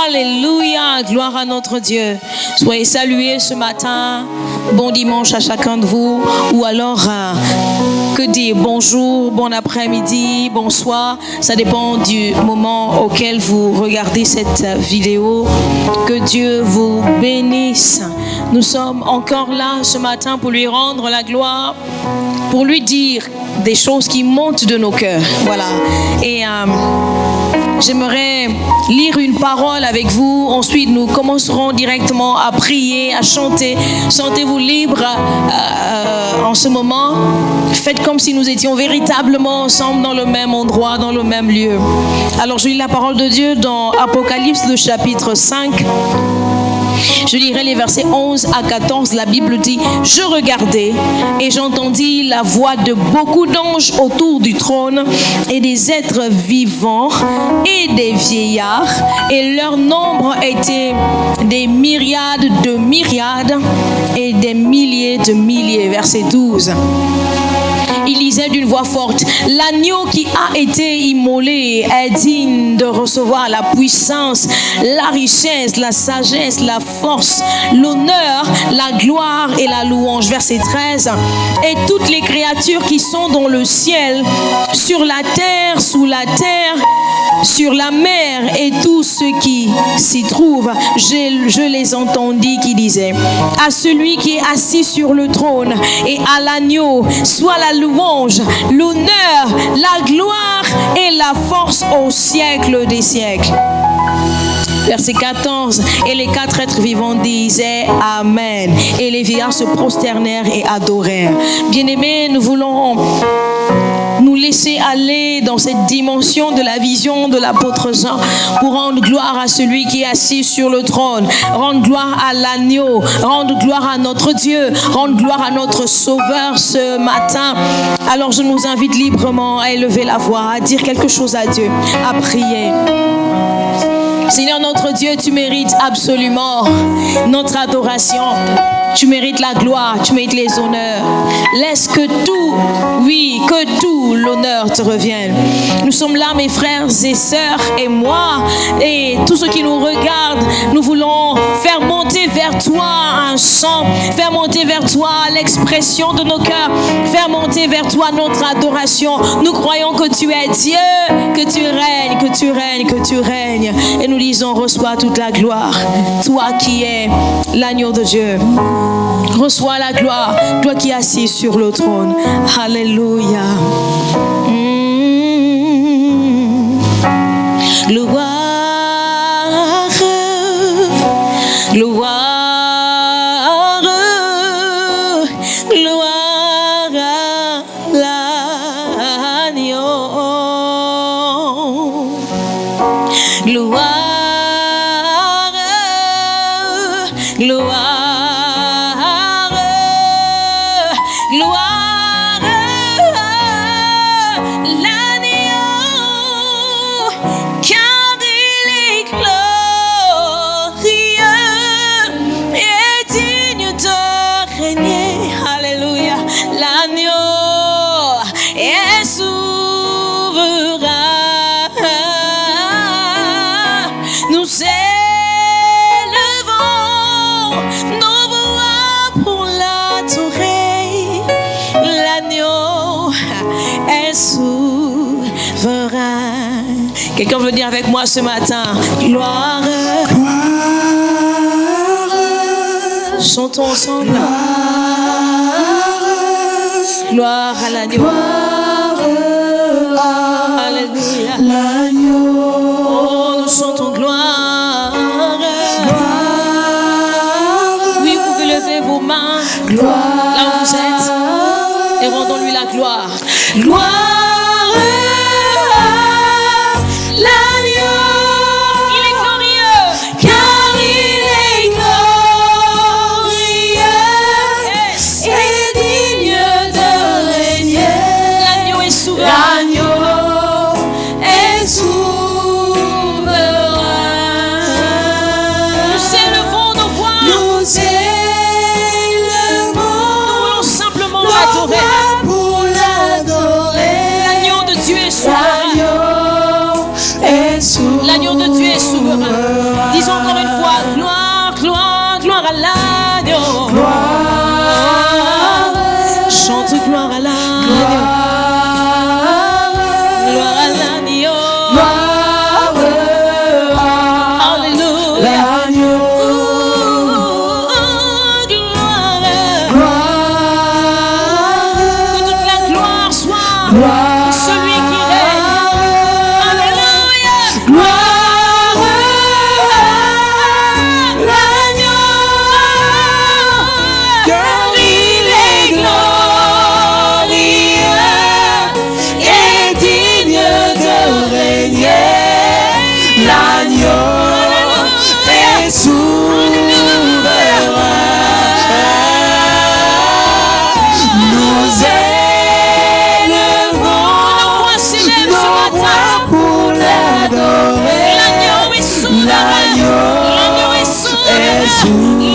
Alléluia, gloire à notre Dieu. Soyez salués ce matin. Bon dimanche à chacun de vous. Ou alors, que dire, bonjour, bon après-midi, bonsoir. Ça dépend du moment auquel vous regardez cette vidéo. Que Dieu vous bénisse. Nous sommes encore là ce matin pour lui rendre la gloire, pour lui dire des choses qui montent de nos cœurs. Voilà. Et j'aimerais lire une parole avec vous. Ensuite, nous commencerons directement à prier, à chanter. Sentez-vous libre en ce moment. Faites comme si nous étions véritablement ensemble dans le même endroit, dans le même lieu. Alors, je lis la parole de Dieu dans Apocalypse, le chapitre 5. Je lirai les versets 11 à 14. La Bible dit: je regardai et j'entendis la voix de beaucoup d'anges autour du trône et des êtres vivants et des vieillards, et leur nombre était des myriades de myriades et des milliers de milliers. Verset 12. Il disait d'une voix forte: l'agneau qui a été immolé est digne de recevoir la puissance, la richesse, la sagesse, la force, l'honneur, la gloire et la louange. Verset 13. Et toutes les créatures qui sont dans le ciel, sur la terre, sous la terre, sur la mer et tout ce qui s'y trouve, je les entendis qui disaient: à celui qui est assis sur le trône et à l'agneau soit la louange, l'honneur, la gloire et la force au siècle des siècles. Verset 14. Et les quatre êtres vivants disaient Amen. Et les vieillards se prosternèrent et adorèrent. Bien-aimés, nous voulons nous laisser aller dans cette dimension de la vision de l'apôtre Jean pour rendre gloire à celui qui est assis sur le trône, rendre gloire à l'agneau, rendre gloire à notre Dieu, rendre gloire à notre Sauveur ce matin. Alors je nous invite librement à élever la voix, à dire quelque chose à Dieu, à prier. Seigneur notre Dieu, tu mérites absolument notre adoration. Tu mérites la gloire, tu mérites les honneurs. Laisse que tout, oui, que tout l'honneur te revienne. Nous sommes là, mes frères et sœurs, et moi, et tous ceux qui nous regardent. Nous voulons faire monter vers toi un chant, faire monter vers toi l'expression de nos cœurs, faire monter vers toi notre adoration. Nous croyons que tu es Dieu, que tu règnes, que tu règnes, que tu règnes. Et nous disons: reçois toute la gloire, toi qui es l'agneau de Dieu. Reçois la gloire, toi qui es assis sur le trône. Alléluia. Gloire, gloire, gloire à l'agneau. Gloire, gloire. Quelqu'un veut dire avec moi ce matin: gloire, gloire. Chantons ensemble. Gloire à l'agneau. Alléluia. L'agneau. Oh, nous chantons gloire. Gloire. Oui, vous pouvez lever vos mains. Gloire. Là où vous êtes. Et rendons-lui la gloire. Gloire. Digne de l'adorer. Pour l'adorer. L'agneau de Dieu est souverain. L'agneau de Dieu est souverain. Disons encore une fois, gloire, gloire, gloire à l'agneau. Chante gloire à l'agneau. Gloire à l'agneau. Alléluia. Que toute la gloire soit pour celui qui règne. Alléluia. Car il est glorieux et digne de régner. L'agneau est souverain. Nous élevons Nos voix s'élèvent ce matin. pour l'adorer. L'agneau est souverain. L'agneau est souverain.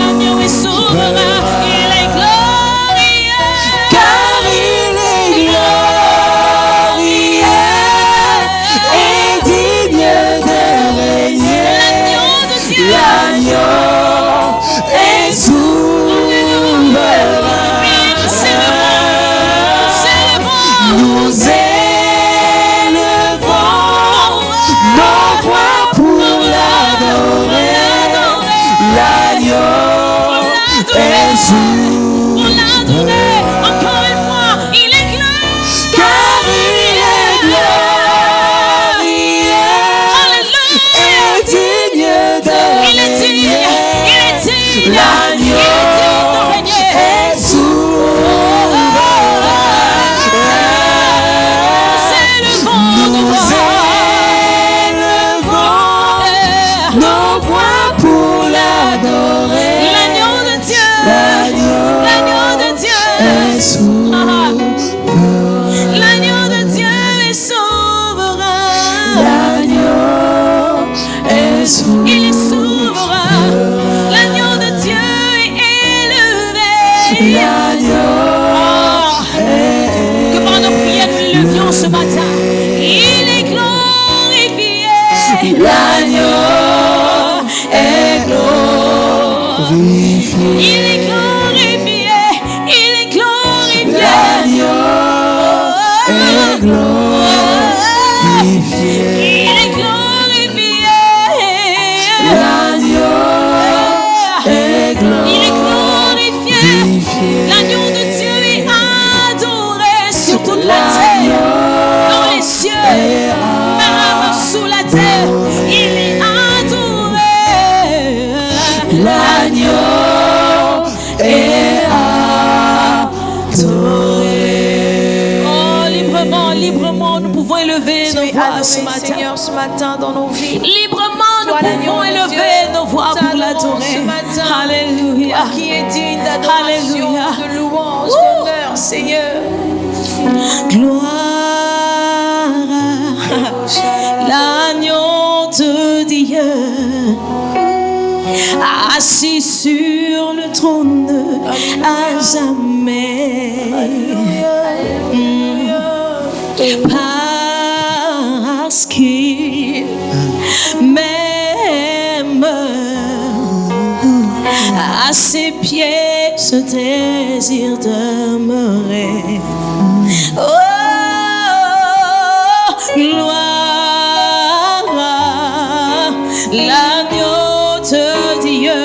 L'agneau est souverain. Il est glorieux. Car il est glorieux et digne de régner. L'agneau de Dieu. L'agneau est souverain. Nous élevons nos voix pour l'adorer. L'agneau est souverain. On l'a adoré. Encore une fois, il est glorieux. Car il est glorieux et digne de Il est digne. régner. Il est digne. L'agneau Il est digne de régner. est souverain. C'est le vent de Nous élevons nos voix pour l'adorer. l'agneau de Dieu. L'agneau L'agneau de Dieu. est souverain. L'agneau de Dieu est souverain. L'agneau est souverain. Il est souverain. L'agneau de Dieu est élevé. L'agneau Que par nos prières nous l'élevions ce matin. Il est glorifié. L'agneau est glorifié. Il est glorifié. Il est glorifié. L'agneau est glorifié. Il est glorifié. L'agneau est Il est glorifié. glorifié. L'agneau de Dieu est adoré sur toute la terre, dans les cieux, même sous la terre. Il est adoré. L'agneau est adoré. Oh, librement, librement, nous pouvons élever nos voix ce matin. Seigneur, ce matin dans nos vies. Librement, nous Toi, l'agneau pouvons de élever Dieu, nos voix pour t'adorons l'adorer. ce matin. Alléluia. Toi qui est digne d'adoration, Alléluia. de louange, d'honneur, Seigneur. Gloire à l'agneau de Dieu, assis sur le trône à jamais. Parce qu'il m'aime, à ses pieds ce désir demeurer. Oh, gloire à l'agneau de Dieu,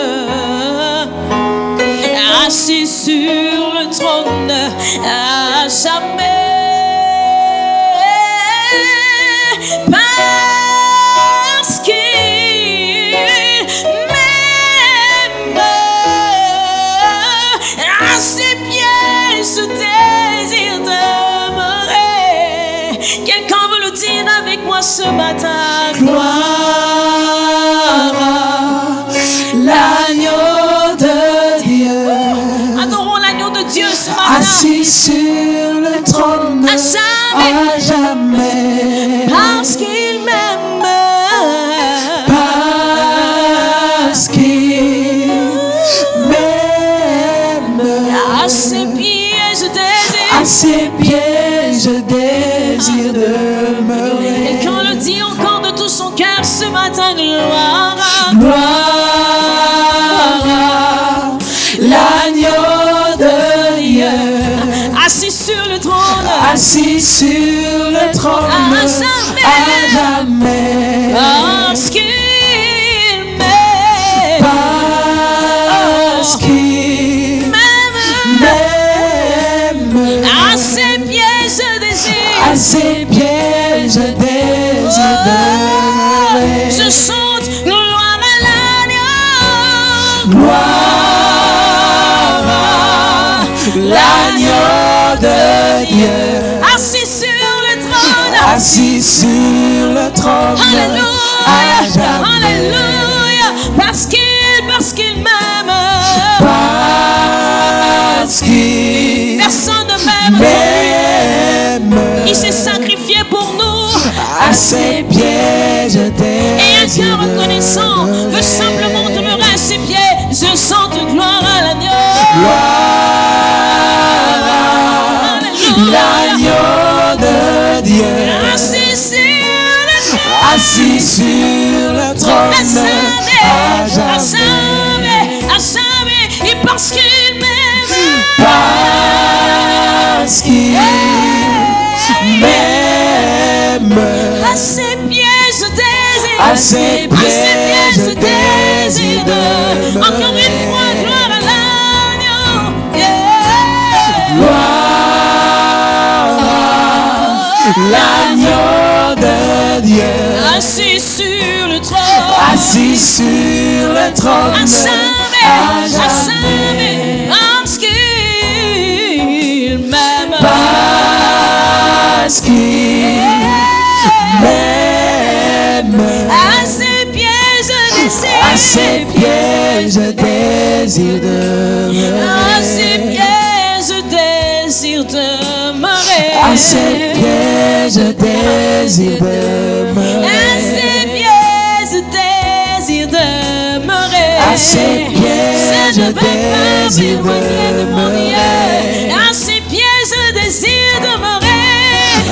assis sur le trône à jamais. Parce qu'il m'aime, à ses pieds ce désir demeurer. Quelqu'un veut le dire avec moi ce matin. Gloire à l'agneau de Dieu, Adorons l'agneau de Dieu ce matin. assis sur le trône À jamais. à jamais. Parce qu'il m'aime, Parce qu'il m'aime, à ses pieds je désire. à ses pieds, je désire demeurer. Quelqu'un le dit encore de tout son cœur ce matin, gloire. Gloire à l'agneau de Dieu, Assis sur le trône, assis sur le trône, à jamais. à jamais. Parce qu'il m'aime. Parce qu'il m'aime. À ses pieds je désire. À ses pieds, je désire demeurer. Je chante gloire à l'agneau. Gloire à l'agneau de Dieu, Assis sur le trône. assis sur le trône, à Alléluia. jamais. Alléluia. Parce qu'il m'aime. Parce qu'il Personne ne m'aime. m'aime. Il s'est sacrifié pour nous. À ses pieds, je Et un désire cœur reconnaissant veut simplement demeurer à ses pieds. Je chante gloire à l'agneau. Gloire à l'agneau de Dieu, Assis sur le trône. assis sur le trône, À jamais, à à jamais. jamais, à jamais. Et parce qu'il m'aime. Parce qu'il m'aime. À ses pieds je désire. À ses pieds, je désire demeurer. Encore une fois, gloire à l'agneau. Yeah. Gloire à l'agneau de Dieu, Assis sur le trône. assis sur le trône, À jamais, à à jamais. Parce qu'il m'aime. Parce qu'il m'aime. À ses pieds je désire. À ses pieds, je désire demeurer. À ses pieds je désire demeurer. À ses pieds, je désire À demeurer. ses pieds je désire demeurer. À ses pieds, je désire de mon Dieu. demeurer. À ses pieds je désire demeurer.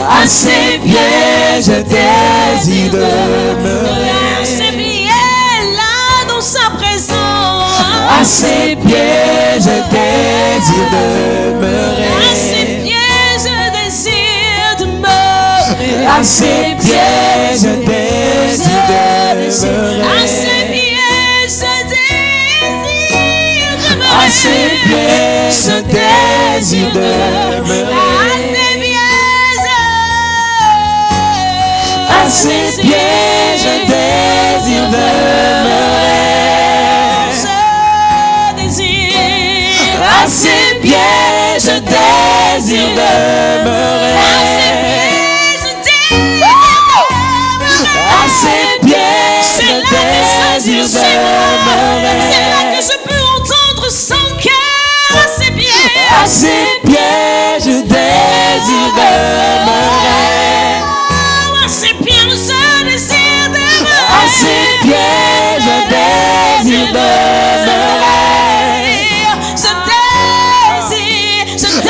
À ses pieds, je désire demeurer. À ses pieds là dans sa présence. À ses pieds, je désire À demeurer. ses pieds je désire demeurer. À ses pieds, je désire demeurer. À ses pieds je désire demeurer. À ses pieds, je désire demeurer. À ses pieds, je désire demeurer. À ses pieds, je désire demeurer. À ses pieds, je désire demeurer. C'est là que je peux entendre son cœur. À ses pieds. À ses pieds, je désire demeurer. À ses pieds, je désire demeurer. À ses pieds, je désire demeurer.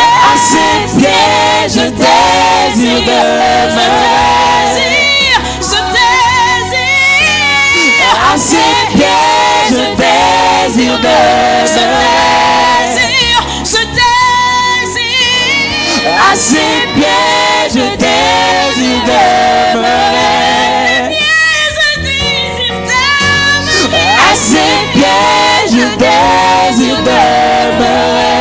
À ses pieds, je désire demeurer. À ses pieds, je désire demeurer. À ses pieds, je désire demeurer. À ses pieds, je désire demeurer.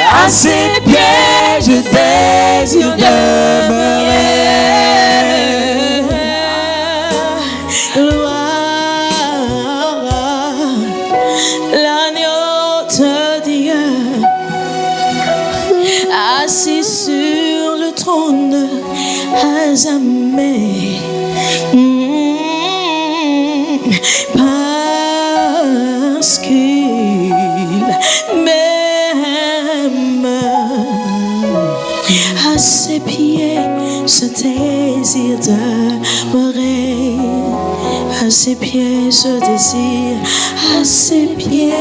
À ses pieds, je désire demeurer. L'agneau de Dieu, assis sur le trône à jamais. Parce qu'il m'aime. À ses pieds, ce désir demeurer. À À ses pieds ce désir, à ses pieds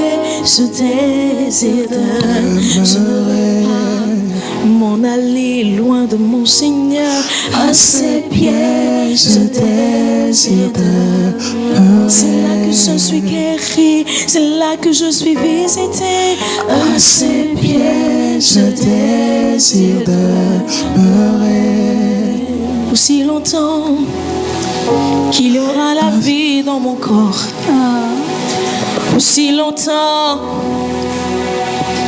ce désir demeurer. M'en aller loin de mon Seigneur, à ses pieds ce désir demeurer. C'est là que je suis guéri, c'est là que je suis visité. À ses pieds ce désir demeurer. Aussi longtemps qu'il y aura la vie dans mon corps, aussi longtemps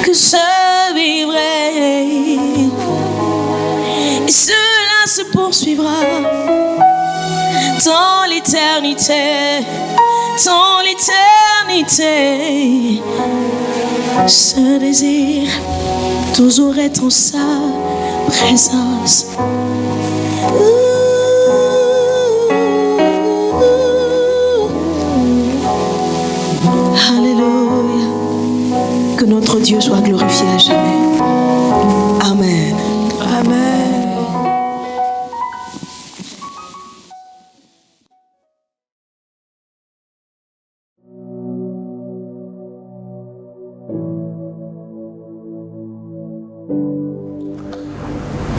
que je vivrai, et cela se poursuivra dans l'éternité, dans l'éternité. Ce désir toujours être en sa présence. Alléluia. Que notre Dieu soit glorifié à jamais. Amen. Amen.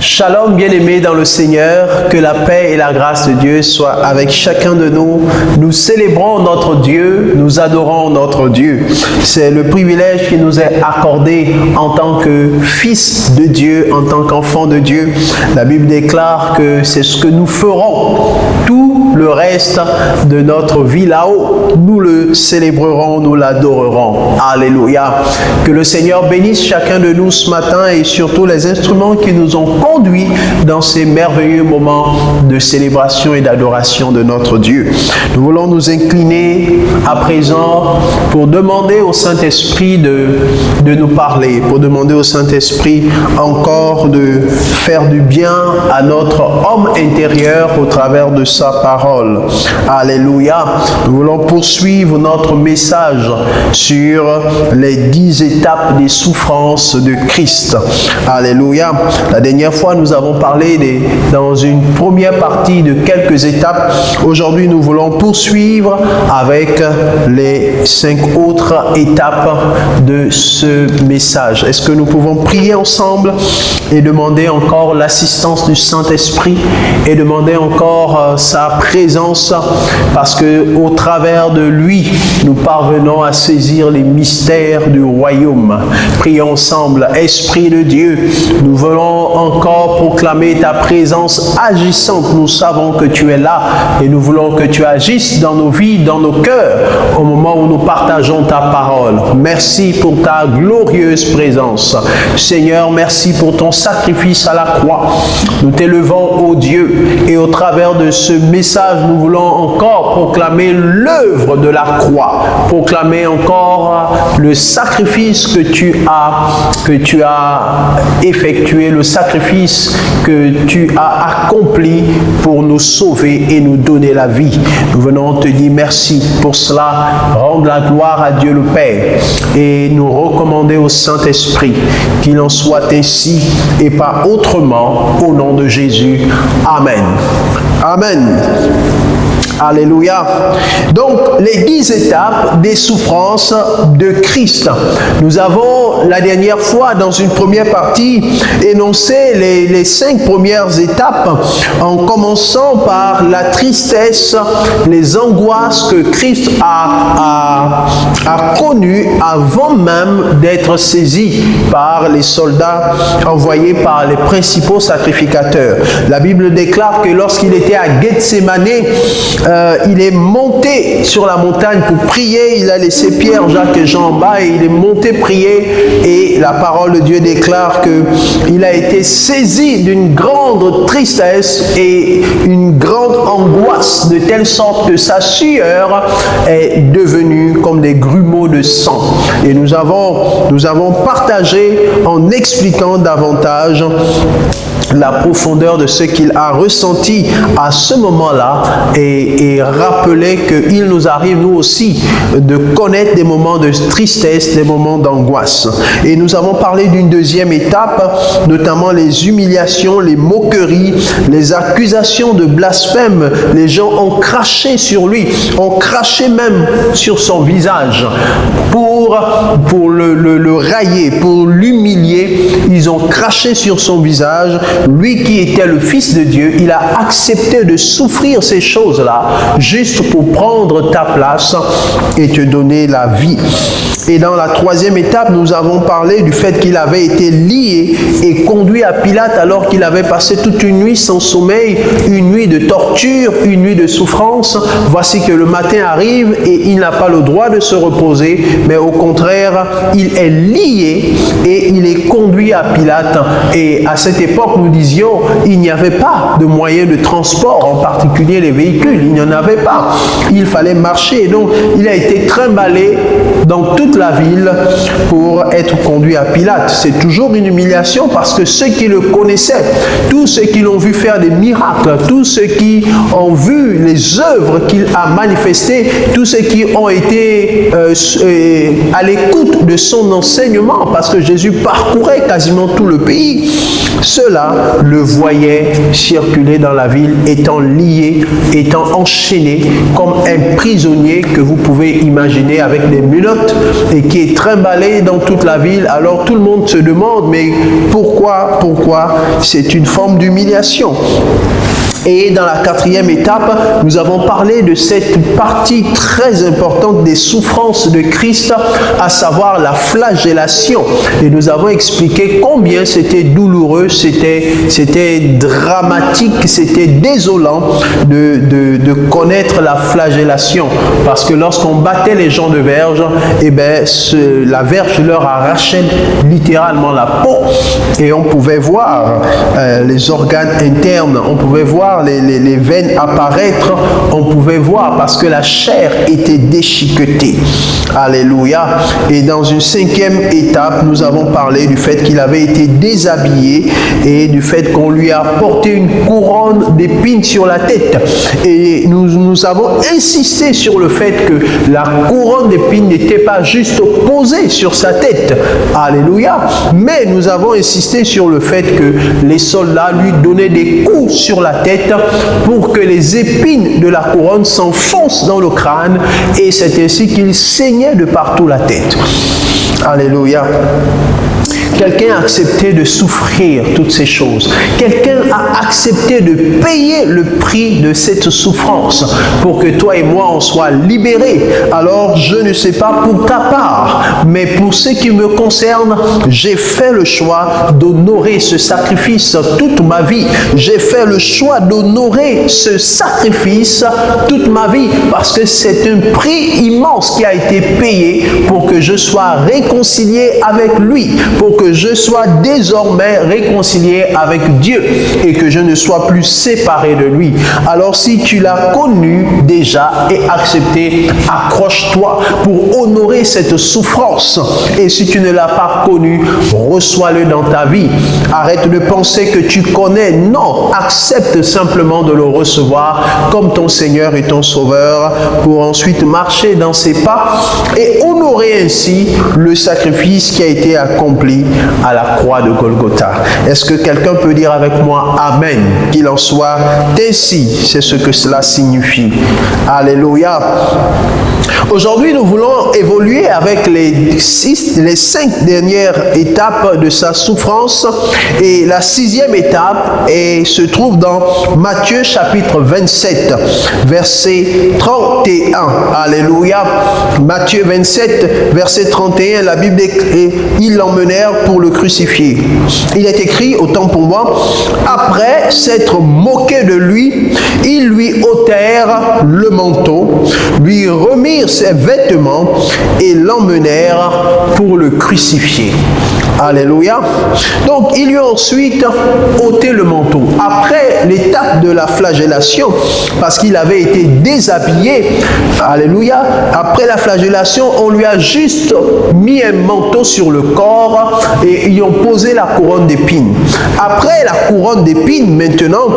Shalom bien-aimés dans le Seigneur, que la paix et la grâce de Dieu soient avec chacun de nous. Nous célébrons notre Dieu, nous adorons notre Dieu. C'est le privilège qui nous est accordé en tant que fils de Dieu, en tant qu'enfant de Dieu. La Bible déclare que c'est ce que nous ferons. Tout le reste de notre vie là-haut, nous le célébrerons, nous l'adorerons. Alléluia. Que le Seigneur bénisse chacun de nous ce matin et surtout les instruments qui nous ont conduits dans ces merveilleux moments de célébration et d'adoration de notre Dieu. Nous voulons nous incliner à présent pour demander au Saint-Esprit de nous parler, pour demander au Saint-Esprit encore de faire du bien à notre homme intérieur au travers de sa parole. Alléluia. Nous voulons poursuivre notre message sur les 10 étapes des souffrances de Christ. Alléluia. La dernière fois, nous avons parlé dans une première partie de quelques étapes. Aujourd'hui, nous voulons poursuivre avec les 5 autres étapes de ce message. Est-ce que nous pouvons prier ensemble et demander encore l'assistance du Saint-Esprit et demander encore sa présence, parce que au travers de lui, nous parvenons à saisir les mystères du royaume. Prions ensemble. Esprit de Dieu, nous voulons encore proclamer ta présence agissante. Nous savons que tu es là et nous voulons que tu agisses dans nos vies, dans nos cœurs, au moment où nous partageons ta parole. Merci pour ta glorieuse présence. Seigneur, merci pour ton sacrifice à la croix. Nous t'élevons, ô Dieu, et au travers de ce message, nous voulons encore proclamer l'œuvre de la croix, proclamer encore le sacrifice que tu as effectué, le sacrifice que tu as accompli pour nous sauver et nous donner la vie. Nous venons te dire merci pour cela, rendre la gloire à Dieu le Père et nous recommander au Saint-Esprit qu'il en soit ainsi et pas autrement, au nom de Jésus. Amen. Amen. Alléluia. Donc, les 10 étapes des souffrances de Christ. Nous avons, la dernière fois, dans une première partie, énoncé les 5 premières étapes, en commençant par la tristesse, les angoisses que Christ a connues avant même d'être saisi par les soldats envoyés par les principaux sacrificateurs. La Bible déclare que lorsqu'il était à Gethsémane, il est monté sur la montagne pour prier. Il a laissé Pierre, Jacques et Jean en bas et il est monté prier. Et la parole de Dieu déclare qu'il a été saisi d'une grande tristesse et une grande angoisse, de telle sorte que sa sueur est devenue comme des grumeaux de sang. Et nous avons partagé en expliquant davantage la profondeur de ce qu'il a ressenti à ce moment-là et rappeler qu'il nous arrive nous aussi de connaître des moments de tristesse, des moments d'angoisse. Et nous avons parlé d'une deuxième étape, notamment les humiliations, les moqueries, les accusations de blasphème. Les gens ont craché sur lui, ont craché même sur son visage pour le railler, pour l'humilier. Ils ont craché sur son visage. Lui qui était le Fils de Dieu, il a accepté de souffrir ces choses-là juste pour prendre ta place et te donner la vie. Et dans la troisième étape, nous avons parlé du fait qu'il avait été lié et conduit à Pilate alors qu'il avait passé toute une nuit sans sommeil, une nuit de torture, une nuit de souffrance. Voici que le matin arrive et il n'a pas le droit de se reposer, mais au contraire, il est lié et il est conduit à Pilate. Et à cette époque, nous disions, il n'y avait pas de moyens de transport, en particulier les véhicules, il n'y en avait pas. Il fallait marcher. Donc, il a été trimballé dans toute la ville pour être conduit à Pilate. C'est toujours une humiliation parce que ceux qui le connaissaient, tous ceux qui l'ont vu faire des miracles, tous ceux qui ont vu les œuvres qu'il a manifestées, tous ceux qui ont été à l'écoute de son enseignement, parce que Jésus parcourait quasiment tout le pays, ceux-là le voyaient circuler dans la ville, étant lié, étant enchaîné comme un prisonnier que vous pouvez imaginer avec des menottes et qui est trimballé dans toute la ville. Alors tout le monde se demande, mais pourquoi c'est une forme d'humiliation. Et dans la quatrième étape, nous avons parlé de cette partie très importante des souffrances de Christ, à savoir la flagellation. Et nous avons expliqué combien c'était douloureux, c'était dramatique, c'était désolant de connaître la flagellation. Parce que lorsqu'on battait les gens de verge, eh ben, la verge leur arrachait littéralement la peau. Et on pouvait voir les organes internes, on pouvait voir les veines apparaître, on pouvait voir parce que la chair était déchiquetée. Alléluia. Et dans une cinquième étape, nous avons parlé du fait qu'il avait été déshabillé et du fait qu'on lui a porté une couronne d'épines sur la tête. Et nous avons insisté sur le fait que la couronne d'épines n'était pas juste posée sur sa tête. Alléluia. Mais nous avons insisté sur le fait que les soldats lui donnaient des coups sur la tête pour que les épines de la couronne s'enfoncent dans le crâne, et c'est ainsi qu'il saignait de partout la tête. Alléluia. Quelqu'un a accepté de souffrir toutes ces choses. Quelqu'un a accepté de payer le prix de cette souffrance pour que toi et moi on soit libérés. Alors je ne sais pas pour ta part, mais pour ce qui me concerne, j'ai fait le choix d'honorer ce sacrifice toute ma vie. J'ai fait le choix d'honorer ce sacrifice toute ma vie parce que c'est un prix immense qui a été payé pour que je sois réconcilié avec lui, pour que je sois désormais réconcilié avec Dieu et que je ne sois plus séparé de lui. Alors si tu l'as connu déjà et accepté, accroche-toi pour honorer cette souffrance. Et si tu ne l'as pas connu, reçois-le dans ta vie. Arrête de penser que tu connais. Non, accepte simplement de le recevoir comme ton Seigneur et ton Sauveur pour ensuite marcher dans ses pas et honorer ainsi le sacrifice qui a été accompli à la croix de Golgotha. Est-ce que quelqu'un peut dire avec moi Amen? Qu'il en soit ainsi, c'est ce que cela signifie. Alléluia. Aujourd'hui, nous voulons évoluer avec les 5 dernières étapes de sa souffrance. Et la 6e étape se trouve dans Matthieu chapitre 27, verset 31. Alléluia. Matthieu 27, verset 31, la Bible écrit, ils l'emmenèrent pour le crucifier. Il est écrit, autant pour moi, après s'être moqué de lui, ils lui ôtèrent le manteau, lui remirent ses vêtements et l'emmenèrent pour le crucifier. Alléluia. Donc, ils lui ont ensuite ôté le manteau. Après l'étape de la flagellation, parce qu'il avait été déshabillé, alléluia, après la flagellation, on lui a juste mis un manteau sur le corps et ils ont posé la couronne d'épines. Après la couronne d'épines, maintenant,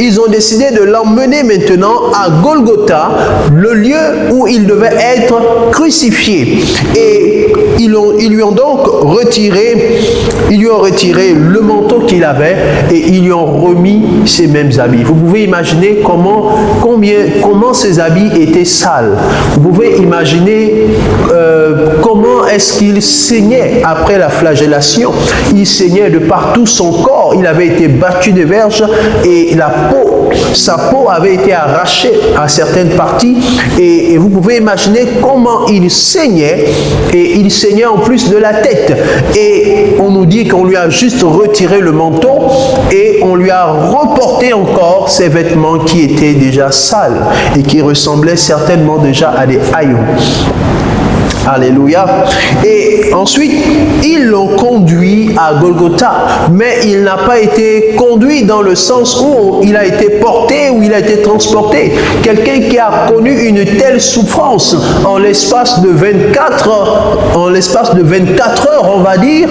ils ont décidé de l'emmener maintenant à Golgotha, le lieu où il devait être crucifié. Et ils lui ont donc retiré le manteau qu'il avait et ils lui ont remis ses mêmes habits. Vous pouvez imaginer comment ces habits étaient sales. Vous pouvez imaginer comment est-ce qu'il saignait après la flagellation. Il saignait de partout son corps. Il avait été battu de verges et sa peau avait été arrachée à certaines parties. Et vous pouvez imaginer comment il saignait. Et il saignait en plus de la tête. Et on nous dit qu'on lui a juste retiré le manteau et on lui a reporté encore ses vêtements qui étaient déjà sales et qui ressemblaient certainement déjà à des haillons. Alléluia. Et ensuite, ils l'ont conduit à Golgotha. Mais il n'a pas été conduit dans le sens où il a été porté, où il a été transporté. Quelqu'un qui a connu une telle souffrance en l'espace de 24 heures, on va dire,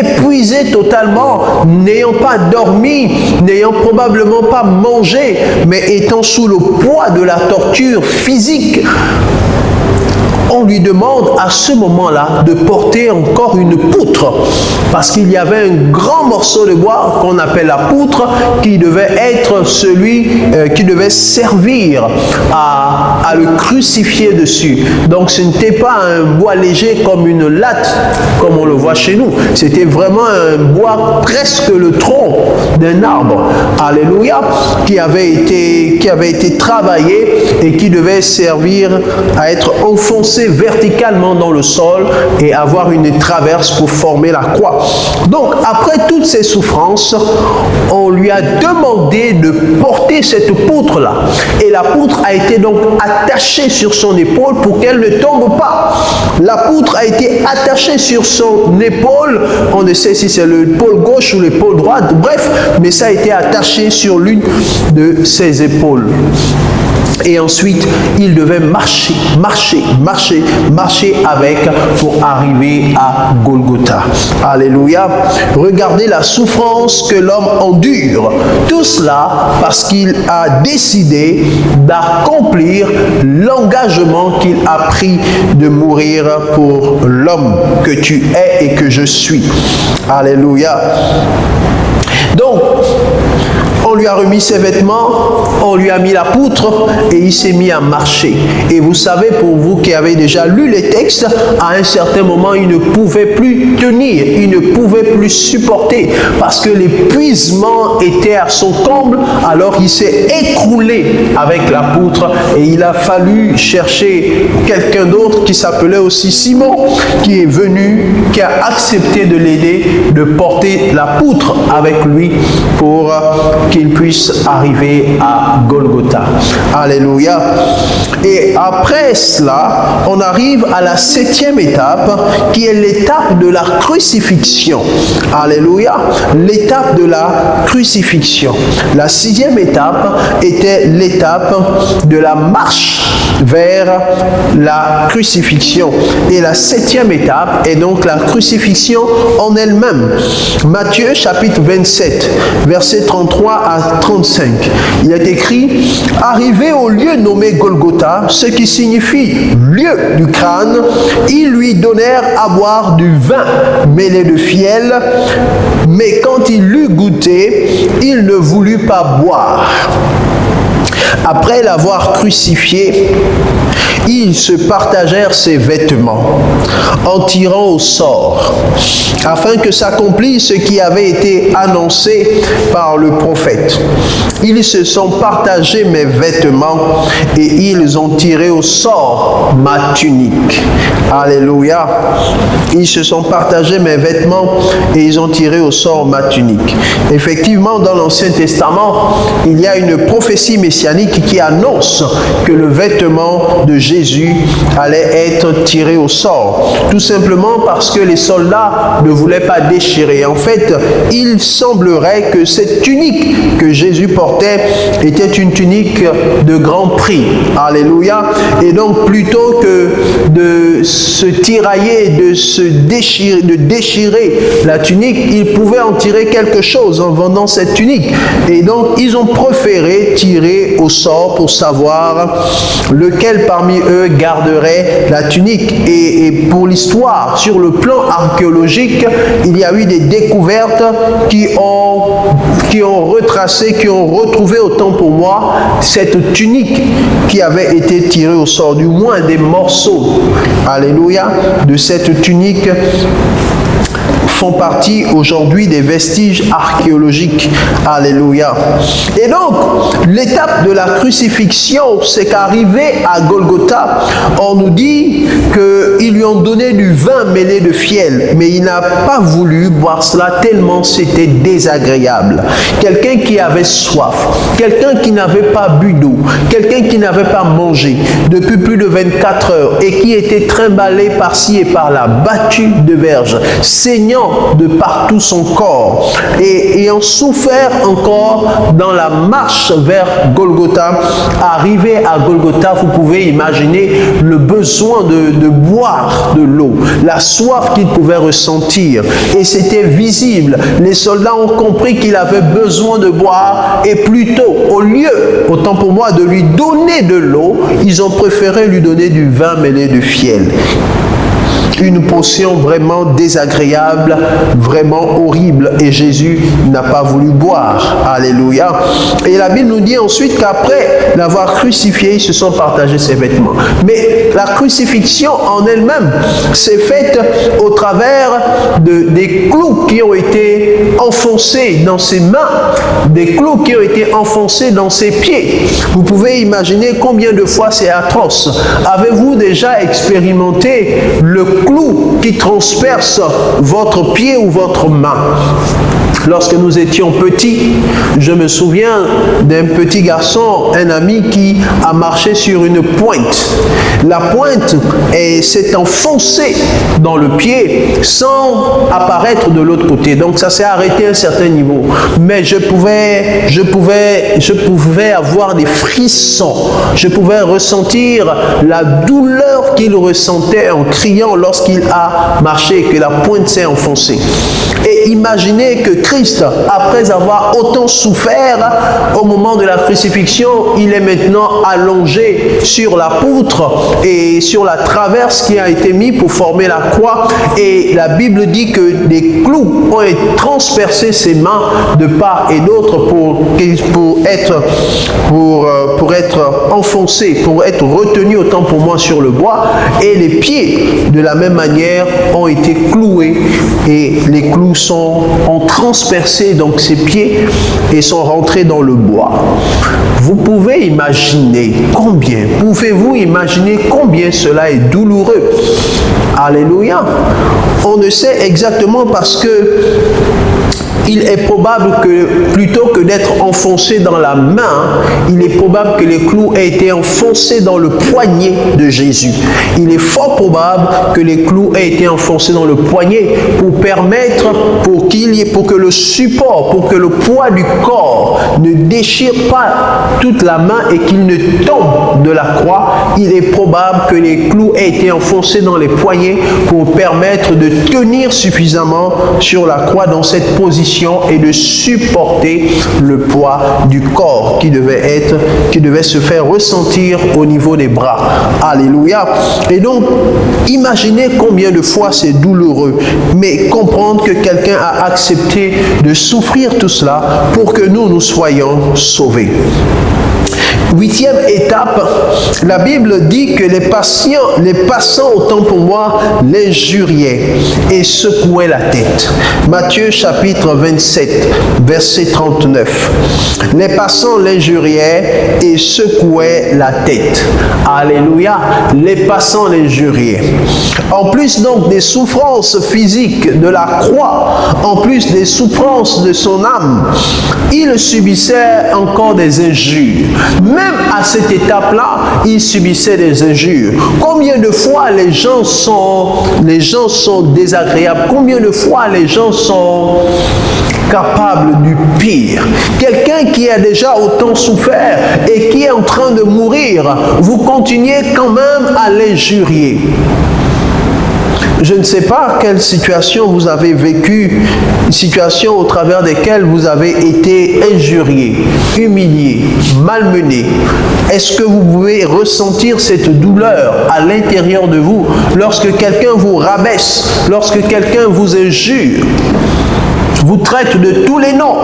épuisé totalement, n'ayant pas dormi, n'ayant probablement pas mangé, mais étant sous le poids de la torture physique. On lui demande à ce moment-là de porter encore une poutre parce qu'il y avait un grand morceau de bois qu'on appelle la poutre qui devait être celui qui devait servir à le crucifier dessus. Donc ce n'était pas un bois léger comme une latte comme on le voit chez nous. C'était vraiment un bois presque le tronc d'un arbre. Alléluia, qui avait été travaillé et qui devait servir à être enfoncé verticalement dans le sol et avoir une traverse pour former la croix. Donc, après toutes ces souffrances, on lui a demandé de porter cette poutre-là. Et la poutre a été donc attachée sur son épaule pour qu'elle ne tombe pas. La poutre a été attachée sur son épaule. On ne sait si c'est l'épaule gauche ou l'épaule droite. Bref, mais ça a été attaché sur l'une de ses épaules. Et ensuite, il devait marcher avec pour arriver à Golgotha. Alléluia. Regardez la souffrance que l'homme endure. Tout cela parce qu'il a décidé d'accomplir l'engagement qu'il a pris de mourir pour l'homme que tu es et que je suis. Alléluia. Donc, on lui a remis ses vêtements, on lui a mis la poutre et il s'est mis à marcher. Et vous savez, pour vous qui avez déjà lu les textes, à un certain moment, il ne pouvait plus tenir, il ne pouvait plus supporter parce que l'épuisement était à son comble. Alors il s'est écroulé avec la poutre et il a fallu chercher quelqu'un d'autre qui s'appelait aussi Simon, qui est venu, qui a accepté de l'aider, de porter la poutre avec lui pour qu'il puisse arriver à Golgotha. Alléluia. Et après cela, on arrive à la 7e étape, qui est l'étape de la crucifixion. Alléluia. L'étape de la crucifixion. La 6e étape était l'étape de la marche vers la crucifixion. Et la 7e étape est donc la crucifixion en elle-même. Matthieu chapitre 27, versets 33 à 35. Il est écrit: arrivé au lieu nommé Golgotha, ce qui signifie lieu du crâne, ils lui donnèrent à boire du vin mêlé de fiel, mais quand il l'eut goûté, il ne voulut pas boire. Après l'avoir crucifié, ils se partagèrent ses vêtements en tirant au sort, afin que s'accomplisse ce qui avait été annoncé par le prophète. Ils se sont partagés mes vêtements et ils ont tiré au sort ma tunique. Alléluia. Ils se sont partagés mes vêtements et ils ont tiré au sort ma tunique. Effectivement, dans l'Ancien Testament, il y a une prophétie messianique qui annonce que le vêtement de Jésus allait être tiré au sort. Tout simplement parce que les soldats ne voulaient pas déchirer. En fait, il semblerait que cette tunique que Jésus portait était une tunique de grand prix. Alléluia. Et donc, plutôt que de se tirailler, de déchirer la tunique, ils pouvaient en tirer quelque chose en vendant cette tunique. Et donc, ils ont préféré tirer au sort pour savoir lequel parmi eux garderait la tunique. Et pour l'histoire, sur le plan archéologique, il y a eu des découvertes qui ont retracé, qui ont retrouvé, autant pour moi, cette tunique qui avait été tirée au sort, du moins des morceaux, alléluia, de cette tunique font partie aujourd'hui des vestiges archéologiques. Alléluia. Et donc, l'étape de la crucifixion, c'est qu'arrivé à Golgotha, on nous dit qu'ils lui ont donné du vin mêlé de fiel, mais il n'a pas voulu boire cela tellement c'était désagréable. Quelqu'un qui avait soif, quelqu'un qui n'avait pas bu d'eau, quelqu'un qui n'avait pas mangé depuis plus de 24 heures et qui était trimballé par-ci et par-là, battu de verge, saignant de partout son corps et ayant souffert encore dans la marche vers Golgotha. Arrivé à Golgotha, vous pouvez imaginer le besoin de boire de l'eau, la soif qu'il pouvait ressentir, et c'était visible. Les soldats ont compris qu'il avait besoin de boire, et plutôt, au lieu, autant pour moi, de lui donner de l'eau, ils ont préféré lui donner du vin mêlé de fiel. Une potion vraiment désagréable, vraiment horrible, et Jésus n'a pas voulu boire. Alléluia. Et la Bible nous dit ensuite qu'après l'avoir crucifié, ils se sont partagés ses vêtements. Mais la crucifixion en elle-même s'est faite au travers des clous qui ont été enfoncés dans ses mains, des clous qui ont été enfoncés dans ses pieds. Vous pouvez imaginer combien de fois c'est atroce. Avez-vous déjà expérimenté le clou qui transperce votre pied ou votre main? Lorsque nous étions petits, je me souviens d'un petit garçon, un ami qui a marché sur une pointe. La pointe s'est enfoncée dans le pied sans apparaître de l'autre côté. Donc ça s'est arrêté à un certain niveau. Mais je pouvais avoir des frissons. Je pouvais ressentir la douleur qu'il ressentait en criant lorsqu'il a marché et que la pointe s'est enfoncée. Et imaginez que Christ, après avoir autant souffert au moment de la crucifixion, il est maintenant allongé sur la poutre et sur la traverse qui a été mise pour former la croix. Et la Bible dit que des clous ont transpercé ses mains de part et d'autre pour être enfoncés, pour être retenus autant pour moi sur le bois. Et les pieds, de la même manière, ont été cloués et les clous ont transpercé donc ses pieds et sont rentrés dans le bois. Vous pouvez imaginer pouvez-vous imaginer combien cela est douloureux? Alléluia. On ne sait exactement parce que il est probable que, plutôt que d'être enfoncé dans la main, il est probable que les clous aient été enfoncés dans le poignet de Jésus. Il est fort probable que les clous aient été enfoncés dans le poignet pour permettre, pour que le support, pour que le poids du corps ne déchire pas toute la main et qu'il ne tombe de la croix. Il est probable que les clous aient été enfoncés dans les poignets pour permettre de tenir suffisamment sur la croix dans cette position et de supporter le poids du corps qui devait se faire ressentir au niveau des bras. Alléluia. Et donc, imaginez combien de fois c'est douloureux, mais comprendre que quelqu'un a accepté de souffrir tout cela pour que nous soyons sauvés. 8e étape, la Bible dit que les passants, autant pour moi, l'injuriaient et secouaient la tête. Matthieu chapitre 27, verset 39. Les passants l'injuriaient et secouaient la tête. Alléluia. Les passants l'injuriaient. En plus donc des souffrances physiques de la croix, en plus des souffrances de son âme, il subissait encore des injures. Même même à cette étape-là, il subissait des injures. Combien de fois les gens sont désagréables? Combien de fois les gens sont capables du pire? Quelqu'un qui a déjà autant souffert et qui est en train de mourir, vous continuez quand même à l'injurier. Je ne sais pas quelle situation vous avez vécue, une situation au travers desquelles vous avez été injurié, humilié, malmené. Est-ce que vous pouvez ressentir cette douleur à l'intérieur de vous lorsque quelqu'un vous rabaisse, lorsque quelqu'un vous injure, vous traite de tous les noms?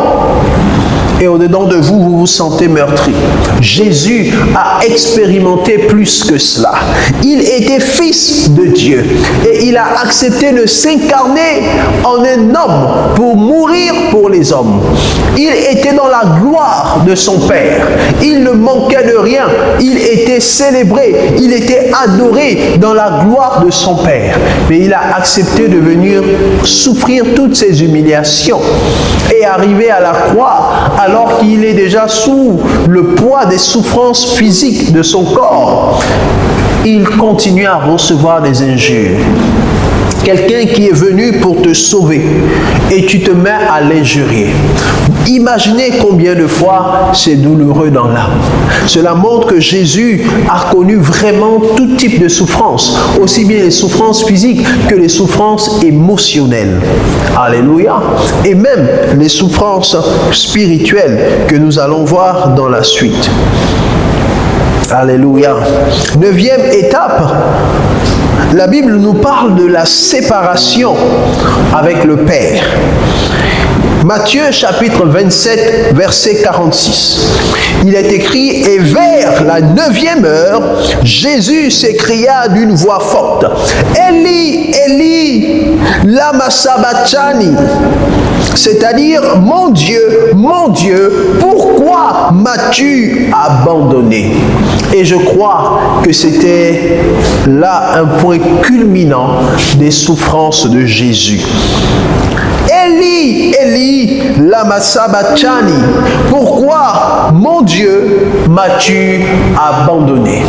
Et au-dedans de vous, vous vous sentez meurtri. Jésus a expérimenté plus que cela. Il était fils de Dieu et il a accepté de s'incarner en un homme pour mourir pour les hommes. Il était dans la gloire de son Père. Il ne manquait de rien. Il était célébré. Il était adoré dans la gloire de son Père. Mais il a accepté de venir souffrir toutes ces humiliations et arriver à la croix alors qu'il est déjà sous le poids des souffrances physiques de son corps. Il continue à recevoir des injures. Quelqu'un qui est venu pour te sauver et tu te mets à l'injurier. Imaginez combien de fois c'est douloureux dans l'âme. Cela montre que Jésus a connu vraiment tout type de souffrance, aussi bien les souffrances physiques que les souffrances émotionnelles. Alléluia. Et même les souffrances spirituelles que nous allons voir dans la suite. Alléluia. 9e étape. La Bible nous parle de la séparation avec le Père. Matthieu chapitre 27, verset 46. Il est écrit: et vers la 9e heure, Jésus s'écria d'une voix forte: Eli, Eli, lama sabachthani. C'est-à-dire, mon Dieu, pourquoi m'as-tu abandonné? Et je crois que c'était là un point culminant des souffrances de Jésus. Eli, Eli, lama sabachthani. Pourquoi, mon Dieu, m'as-tu abandonné?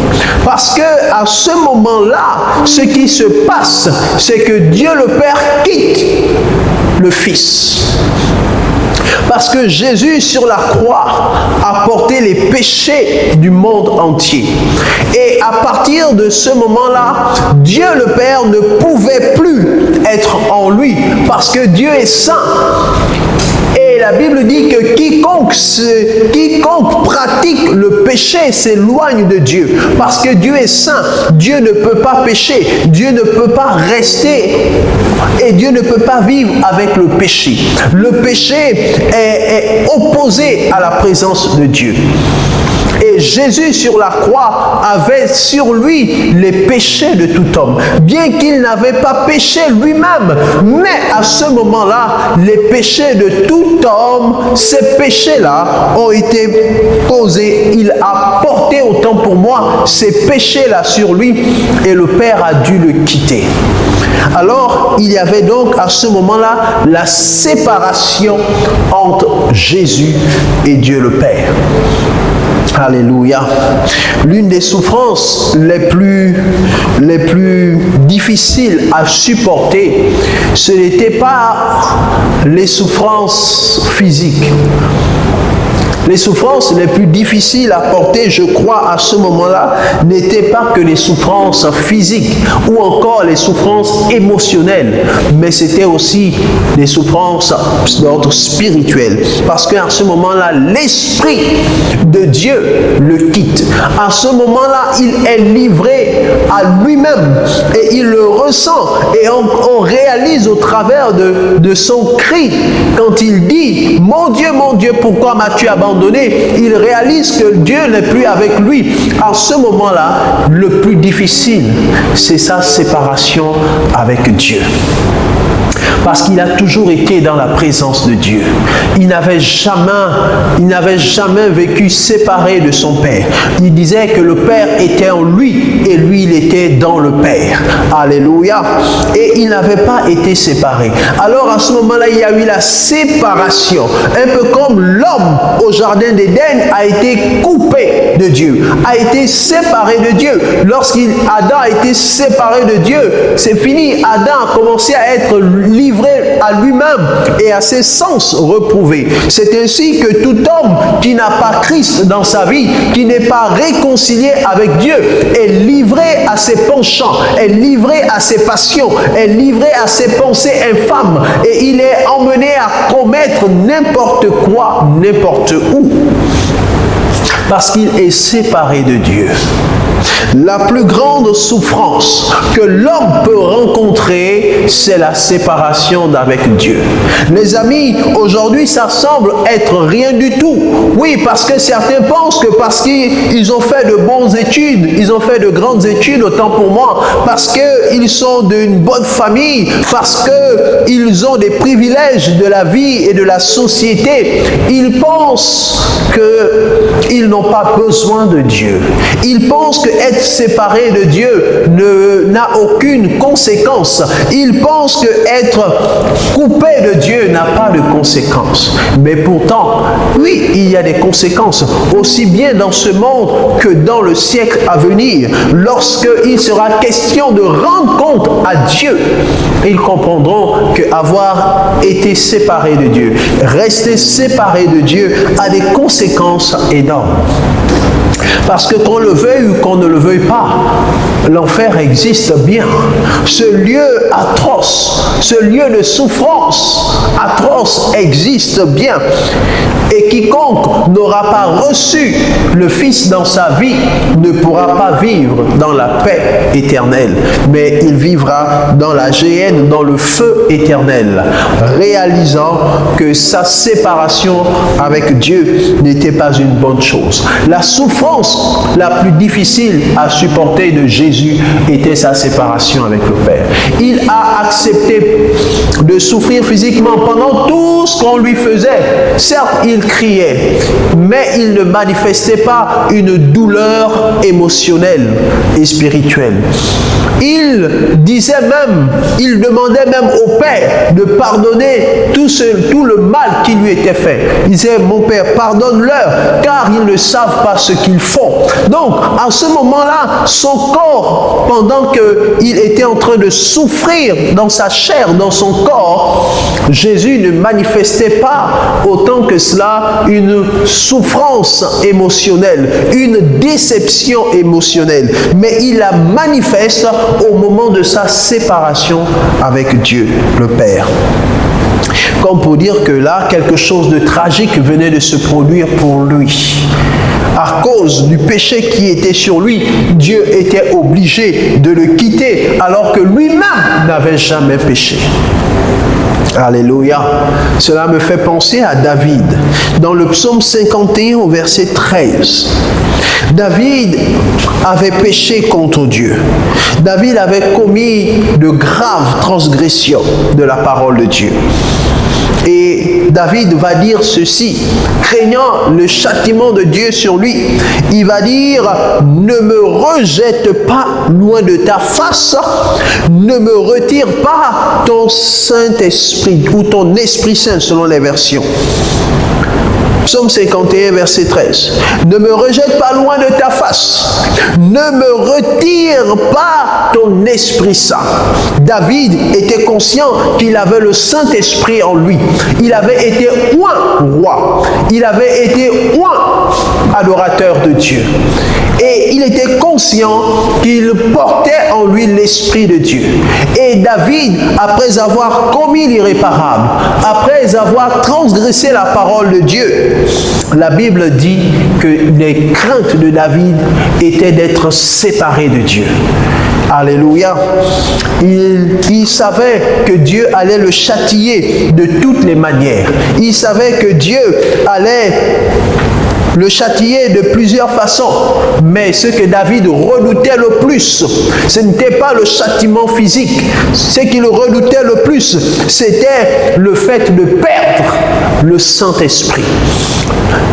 Parce que à ce moment-là, ce qui se passe, c'est que Dieu le Père quitte le Fils. Parce que Jésus sur la croix a porté les péchés du monde entier. Et à partir de ce moment-là, Dieu le Père ne pouvait plus être en lui parce que Dieu est saint. Et la Bible dit que quiconque pratique le péché s'éloigne de Dieu. Parce que Dieu est saint. Dieu ne peut pas pécher. Dieu ne peut pas rester. Et Dieu ne peut pas vivre avec le péché. Le péché est opposé à la présence de Dieu. Et Jésus sur la croix avait sur lui les péchés de tout homme. Bien qu'il n'avait pas péché lui-même, mais à ce moment-là, les péchés de tout homme, ces péchés-là ont été posés. Il a porté autant pour moi ces péchés-là sur lui et le Père a dû le quitter. Alors, il y avait donc à ce moment-là la séparation entre Jésus et Dieu le Père. Alléluia. L'une des souffrances les plus difficiles à supporter, ce n'était pas les souffrances physiques. Les souffrances les plus difficiles à porter, je crois, à ce moment-là, n'étaient pas que les souffrances physiques ou encore les souffrances émotionnelles, mais c'était aussi des souffrances d'ordre spirituel. Parce qu'à ce moment-là, l'Esprit de Dieu le quitte. À ce moment-là, il est livré à lui-même et il le ressent. Et on réalise au travers de son cri, quand il dit « Mon Dieu, pourquoi m'as-tu abandonné ?» Il réalise que Dieu n'est plus avec lui. À ce moment-là, le plus difficile, c'est sa séparation avec Dieu. Parce qu'il a toujours été dans la présence de Dieu. Il n'avait jamais vécu séparé de son Père. Il disait que le Père était en lui et lui, il était dans le Père. Alléluia. Et il n'avait pas été séparé. Alors à ce moment-là, il y a eu la séparation. Un peu comme l'homme au jardin d'Éden a été coupé de Dieu, a été séparé de Dieu. Lorsqu'Adam a été séparé de Dieu, c'est fini. Adam a commencé à être livré à lui-même et à ses sens reprouvés. C'est ainsi que tout homme qui n'a pas Christ dans sa vie, qui n'est pas réconcilié avec Dieu, est livré à ses penchants, est livré à ses passions, est livré à ses pensées infâmes, et il est emmené à commettre n'importe quoi, n'importe où, parce qu'il est séparé de Dieu. La plus grande souffrance que l'homme peut rencontrer, c'est la séparation d'avec Dieu. Les amis, aujourd'hui, ça semble être rien du tout. Oui, parce que certains pensent que parce qu'ils ont fait de bonnes études, ils ont fait de grandes études, autant pour moi, parce qu'ils sont d'une bonne famille, parce qu'ils ont des privilèges de la vie et de la société, ils pensent qu'ils n'ont pas besoin de Dieu. Ils pensent que être séparé de Dieu n'a aucune conséquence. Ils pensent que être coupé de Dieu n'a pas de conséquences. Mais pourtant, oui, il y a des conséquences, aussi bien dans ce monde que dans le siècle à venir. Lorsqu'il sera question de rendre compte à Dieu, ils comprendront qu'avoir été séparé de Dieu, rester séparé de Dieu, a des conséquences énormes. Parce que qu'on le veuille ou qu'on ne le veuille pas, l'enfer existe bien. Ce lieu atroce, ce lieu de souffrance atroce existe bien. Et quiconque n'aura pas reçu le Fils dans sa vie ne pourra pas vivre dans la paix éternelle, mais il vivra dans la géhenne, dans le feu éternel, réalisant que sa séparation avec Dieu n'était pas une bonne chose. La souffrance la plus difficile à supporter de Jésus était sa séparation avec le Père. Il a accepté de souffrir physiquement pendant tout ce qu'on lui faisait. Certes, il criait, mais il ne manifestait pas une douleur émotionnelle et spirituelle. Il disait même, il demandait même au Père de pardonner tout le mal qui lui était fait. Il disait, mon Père, pardonne-leur, car ils ne savent pas ce qu'ils font. Donc, à ce moment-là, son corps, pendant qu'il était en train de souffrir dans sa chair, dans son corps, Jésus ne manifestait pas autant que cela une souffrance émotionnelle, une déception émotionnelle, mais il la manifeste au moment de sa séparation avec Dieu, le Père. Comme pour dire que là, quelque chose de tragique venait de se produire pour lui. À cause du péché qui était sur lui, Dieu était obligé de le quitter alors que lui-même n'avait jamais péché. Alléluia. Cela me fait penser à David. Dans le psaume 51 au verset 13, David avait péché contre Dieu. David avait commis de graves transgressions de la parole de Dieu. Et David va dire ceci, craignant le châtiment de Dieu sur lui. Il va dire, ne me rejette pas loin de ta face, ne me retire pas ton Saint-Esprit ou ton Esprit Saint selon les versions. Psaume 51, verset 13. Ne me rejette pas loin de ta face. Ne me retire pas ton Esprit Saint. David était conscient qu'il avait le Saint-Esprit en lui. Il avait été oint roi. Il avait été oint adorateur de Dieu. Et il était conscient qu'il portait en lui l'Esprit de Dieu. Et David, après avoir commis l'irréparable, après avoir transgressé la parole de Dieu, la Bible dit que les craintes de David étaient d'être séparé de Dieu. Alléluia. Il savait que Dieu allait le châtier de toutes les manières. Il savait que Dieu allait le châtier de plusieurs façons. Mais ce que David redoutait le plus, ce n'était pas le châtiment physique. Ce qu'il redoutait le plus, c'était le fait de perdre le Saint-Esprit.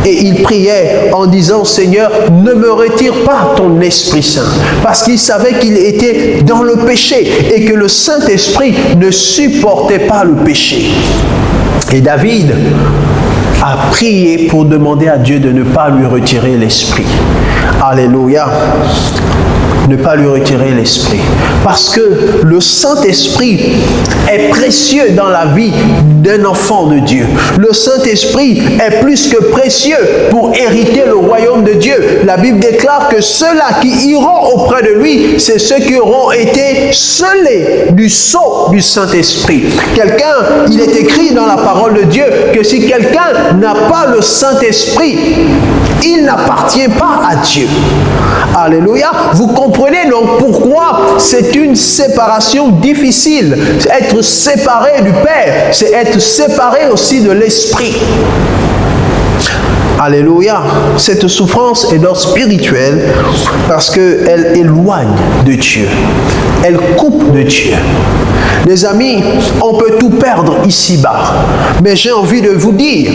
Et il priait en disant, Seigneur, ne me retire pas ton Esprit Saint. Parce qu'il savait qu'il était dans le péché et que le Saint-Esprit ne supportait pas le péché. Et David à prier pour demander à Dieu de ne pas lui retirer l'esprit. Alléluia. Ne pas lui retirer l'esprit. Parce que le Saint-Esprit est précieux dans la vie d'un enfant de Dieu. Le Saint-Esprit est plus que précieux pour hériter le royaume de Dieu. La Bible déclare que ceux-là qui iront auprès de lui, c'est ceux qui auront été scellés du sceau du Saint-Esprit. Il est écrit dans la parole de Dieu que si quelqu'un n'a pas le Saint-Esprit, il n'appartient pas à Dieu. Alléluia. Vous comprenez donc pourquoi c'est une séparation difficile. Être séparé du Père, c'est être séparé aussi de l'Esprit. Alléluia. Cette souffrance est d'ordre spirituel parce qu'elle éloigne de Dieu. Elle coupe de Dieu. Les amis, on peut tout perdre ici-bas. Mais j'ai envie de vous dire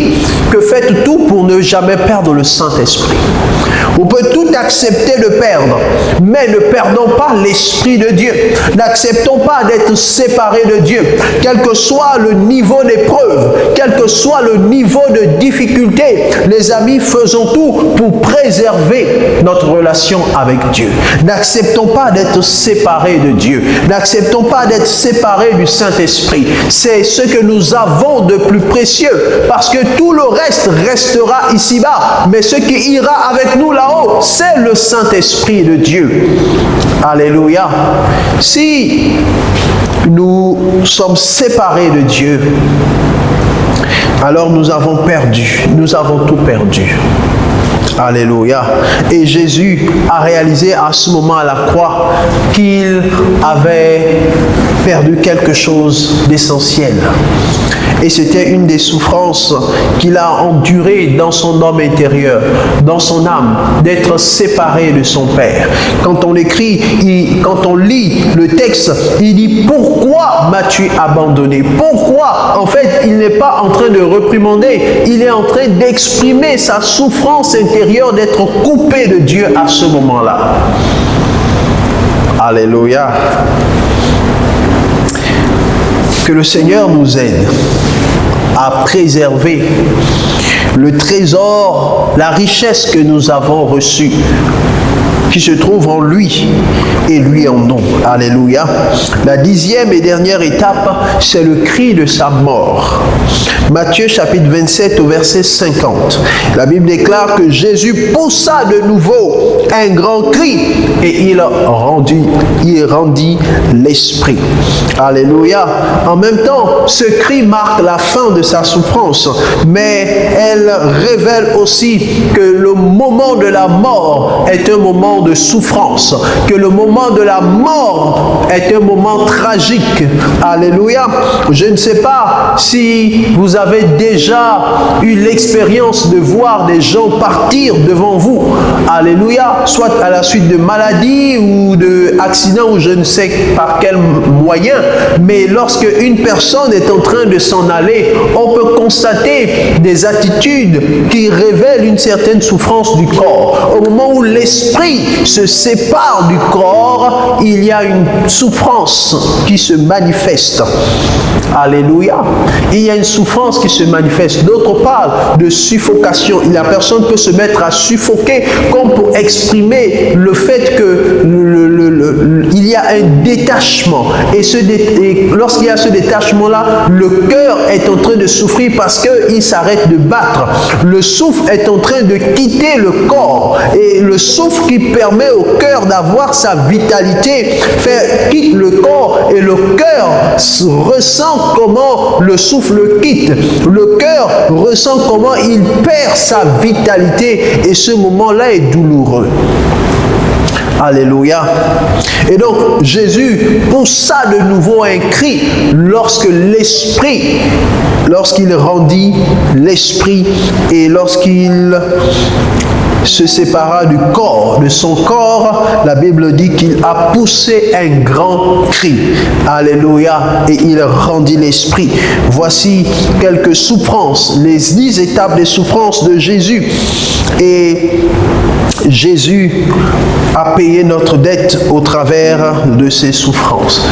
que faites tout pour ne jamais perdre le Saint-Esprit. On peut tout accepter de perdre, mais ne perdons pas l'Esprit de Dieu. N'acceptons pas d'être séparés de Dieu. Quel que soit le niveau d'épreuve, quel que soit le niveau de difficulté, les amis, faisons tout pour préserver notre relation avec Dieu. N'acceptons pas d'être séparés de Dieu. N'acceptons pas d'être séparés du Saint-Esprit. C'est ce que nous avons de plus précieux, parce que tout le reste restera ici-bas. Mais ce qui ira avec nous là-haut, c'est le Saint-Esprit de Dieu. Alléluia. Si nous sommes séparés de Dieu, alors nous avons perdu. Nous avons tout perdu. Alléluia. Et Jésus a réalisé à ce moment à la croix qu'il avait perdu quelque chose d'essentiel. Et c'était une des souffrances qu'il a endurées dans son homme intérieur, dans son âme, d'être séparé de son Père. Quand on écrit, quand on lit le texte, il dit « Pourquoi m'as-tu abandonné ?» Pourquoi? En fait, il n'est pas en train de réprimander, il est en train d'exprimer sa souffrance intérieure d'être coupé de Dieu à ce moment-là. Alléluia. Que le Seigneur nous aide à préserver le trésor, la richesse que nous avons reçue, qui se trouve en lui et lui en nous. Alléluia. La 10e et dernière étape, c'est le cri de sa mort. Matthieu chapitre 27 au verset 50. La Bible déclare que Jésus poussa de nouveau un grand cri et il rendit l'esprit. Alléluia. En même temps, ce cri marque la fin de sa souffrance, mais elle révèle aussi que le moment de la mort est un moment de souffrance, que le moment de la mort est un moment tragique. Alléluia. Je ne sais pas si vous avez déjà eu l'expérience de voir des gens partir devant vous. Alléluia. Soit à la suite de maladies ou d'accidents ou je ne sais par quel moyen, mais lorsque une personne est en train de s'en aller, on peut constater des attitudes qui révèlent une certaine souffrance du corps. Au moment où l'esprit se sépare du corps, il y a une souffrance qui se manifeste. Alléluia. Il y a une souffrance qui se manifeste. D'autres parlent de suffocation. La personne peut se mettre à suffoquer comme pour exprimer le fait que il y a un détachement. Et lorsqu'il y a ce détachement-là, le cœur est en train de souffrir parce qu'il s'arrête de battre. Le souffle est en train de quitter le corps. Et le souffle qui permet au cœur d'avoir sa vitalité quitte le corps et le cœur ressent comment le souffle le quitte. Le cœur ressent comment il perd sa vitalité et ce moment-là est douloureux. Alléluia. Et donc, Jésus poussa de nouveau un cri lorsqu'il rendit l'esprit et lorsqu'il se sépara du corps, de son corps, la Bible dit qu'il a poussé un grand cri. Alléluia. Et il rendit l'esprit. Voici quelques souffrances, les 10 étapes des souffrances de Jésus. Et Jésus a payé notre dette au travers de ses souffrances.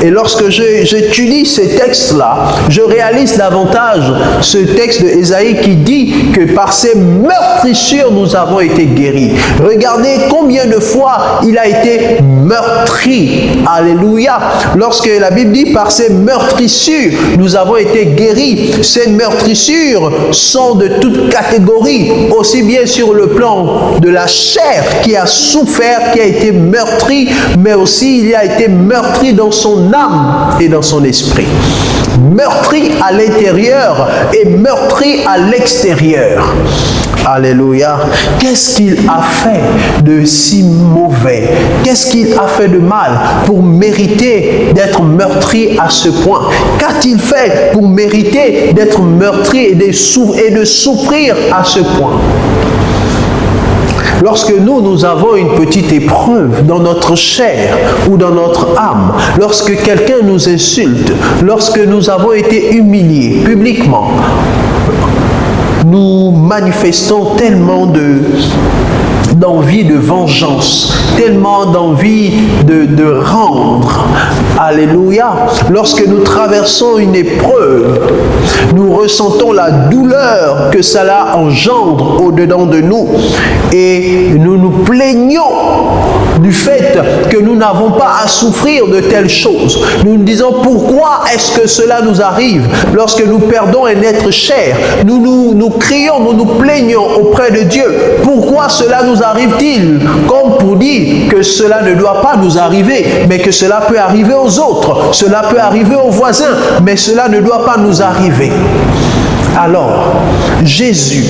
Et lorsque j'étudie ces textes-là, je réalise davantage ce texte de Ésaïe qui dit que par ses meurtrissures, nous avons été guéris. Regardez combien de fois il a été meurtri. Alléluia. Lorsque la Bible dit par ses meurtrissures, nous avons été guéris. Ces meurtrissures sont de toute catégorie, aussi bien sur le plan de la chair qui a souffert, qui a été meurtri, mais aussi il a été meurtri dans son âme et dans son esprit. Meurtri à l'intérieur et meurtri à l'extérieur. Alléluia. Qu'est-ce qu'il a fait de si mauvais? Qu'est-ce qu'il a fait de mal pour mériter d'être meurtri à ce point? Qu'a-t-il fait pour mériter d'être meurtri et de souffrir à ce point? Lorsque nous avons une petite épreuve dans notre chair ou dans notre âme, lorsque quelqu'un nous insulte, lorsque nous avons été humiliés publiquement, nous manifestons tellement d'envie de vengeance, tellement d'envie de rendre. Alléluia. Lorsque nous traversons une épreuve, nous ressentons la douleur que cela engendre au-dedans de nous et nous nous plaignons du fait que nous n'avons pas à souffrir de telles choses. Nous nous disons pourquoi est-ce que cela nous arrive? Lorsque nous perdons un être cher, nous crions, nous nous plaignons auprès de Dieu. Pourquoi cela nous arrive-t-il? Comme pour dire que cela ne doit pas nous arriver, mais que cela peut arriver aux autres, cela peut arriver aux voisins, mais cela ne doit pas nous arriver. Alors, Jésus,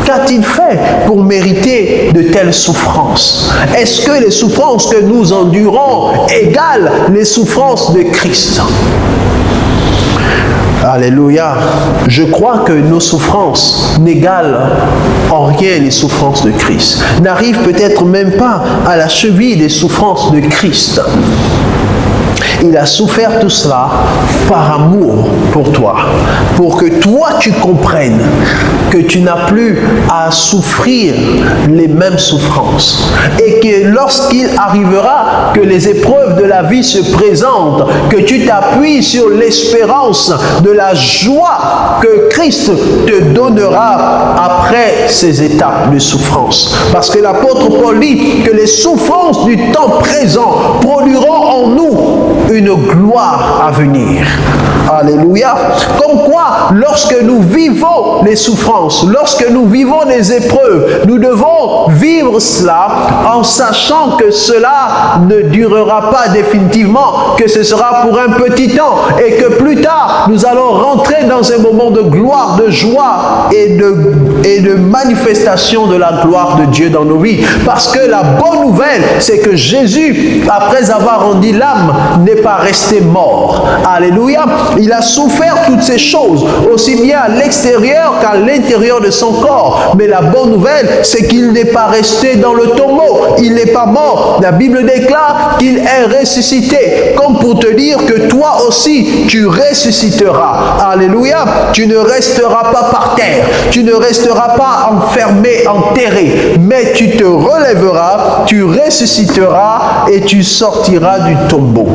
qu'a-t-il fait pour mériter de telles souffrances? Est-ce que les souffrances que nous endurons égalent les souffrances de Christ? Alléluia. Je crois que nos souffrances n'égalent en rien les souffrances de Christ. N'arrivent peut-être même pas à la cheville des souffrances de Christ. Il a souffert tout cela par amour pour toi, pour que toi tu comprennes que tu n'as plus à souffrir les mêmes souffrances et que lorsqu'il arrivera que les épreuves de la vie se présentent, que tu t'appuies sur l'espérance de la joie que Christ te donnera après ces étapes de souffrance. Parce que l'apôtre Paul dit que les souffrances du temps présent produiront en nous une gloire à venir. Alléluia. Comme quoi, lorsque nous vivons les souffrances, lorsque nous vivons les épreuves, nous devons vivre cela en sachant que cela ne durera pas définitivement, que ce sera pour un petit temps et que plus tard, nous allons rentrer dans un moment de gloire, de joie et de manifestation de la gloire de Dieu dans nos vies. Parce que la bonne nouvelle, c'est que Jésus, après avoir rendu l'âme, n'est pas resté mort. Alléluia. Il a souffert toutes ces choses, aussi bien à l'extérieur qu'à l'intérieur de son corps. Mais la bonne nouvelle, c'est qu'il n'est pas resté dans le tombeau. Il n'est pas mort. La Bible déclare qu'il est ressuscité. Comme pour te dire que toi aussi, tu ressusciteras. Alléluia. Tu ne resteras pas par terre. Tu ne resteras pas enfermé, enterré. Mais tu te relèveras, tu ressusciteras et tu sortiras du tombeau.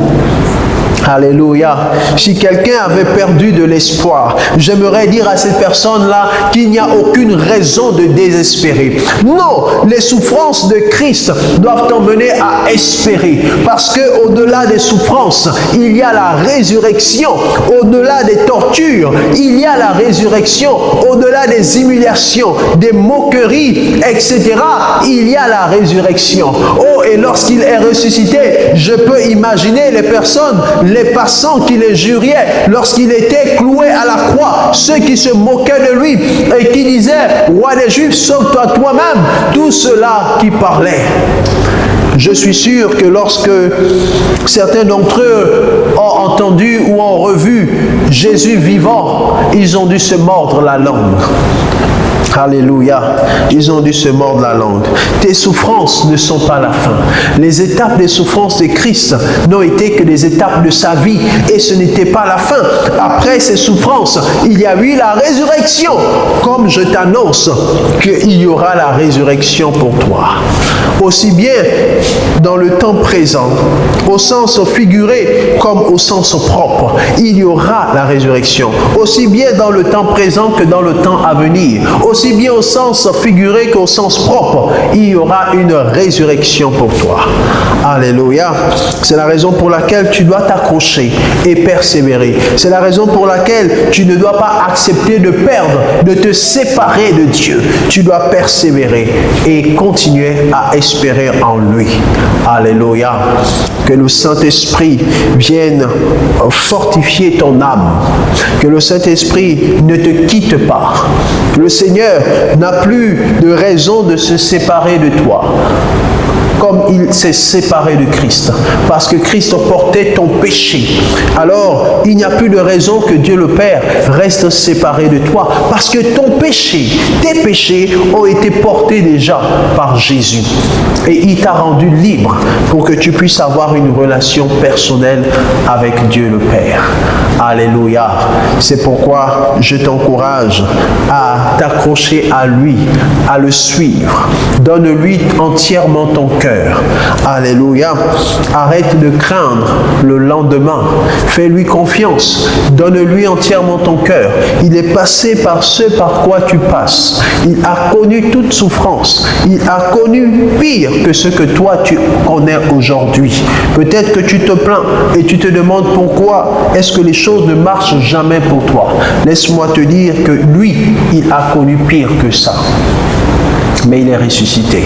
Alléluia. Si quelqu'un avait perdu de l'espoir, j'aimerais dire à cette personne-là qu'il n'y a aucune raison de désespérer. Non, les souffrances de Christ doivent t'emmener à espérer. Parce qu'au-delà des souffrances, il y a la résurrection. Au-delà des tortures, il y a la résurrection. Au-delà des humiliations, des moqueries, etc., il y a la résurrection. Oh, et lorsqu'il est ressuscité, je peux imaginer les personnes, les passants qui les juriaient lorsqu'il était cloué à la croix, ceux qui se moquaient de lui et qui disaient, roi des Juifs, sauve-toi toi-même, tout cela qui parlait. Je suis sûr que lorsque certains d'entre eux ont entendu ou ont revu Jésus vivant, ils ont dû se mordre la langue. Alléluia. Ils ont dû se mordre la langue. Tes souffrances ne sont pas la fin. Les étapes des souffrances de Christ n'ont été que des étapes de sa vie et ce n'était pas la fin. Après ces souffrances, il y a eu la résurrection. Comme je t'annonce qu'il y aura la résurrection pour toi. Aussi bien dans le temps présent, au sens figuré comme au sens propre, il y aura la résurrection. Aussi bien dans le temps présent que dans le temps à venir. Aussi bien au sens figuré qu'au sens propre, il y aura une résurrection pour toi. Alléluia. C'est la raison pour laquelle tu dois t'accrocher et persévérer. C'est la raison pour laquelle tu ne dois pas accepter de perdre, de te séparer de Dieu. Tu dois persévérer et continuer à espérer en lui. Alléluia. Que le Saint-Esprit vienne fortifier ton âme. Que le Saint-Esprit ne te quitte pas. Le Seigneur n'a plus de raison de se séparer de toi. Comme il s'est séparé de Christ, parce que Christ portait ton péché. Alors, il n'y a plus de raison que Dieu le Père reste séparé de toi, parce que ton péché, tes péchés ont été portés déjà par Jésus. Et il t'a rendu libre pour que tu puisses avoir une relation personnelle avec Dieu le Père. Alléluia. C'est pourquoi je t'encourage à t'accrocher à lui, à le suivre. Donne-lui entièrement ton cœur. Alléluia. Arrête de craindre le lendemain. Fais-lui confiance. Donne-lui entièrement ton cœur. Il est passé par ce par quoi tu passes. Il a connu toute souffrance. Il a connu pire que ce que toi tu connais aujourd'hui. Peut-être que tu te plains et tu te demandes pourquoi est-ce que les choses ne marchent jamais pour toi. Laisse-moi te dire que lui, il a connu pire que ça. Mais il est ressuscité.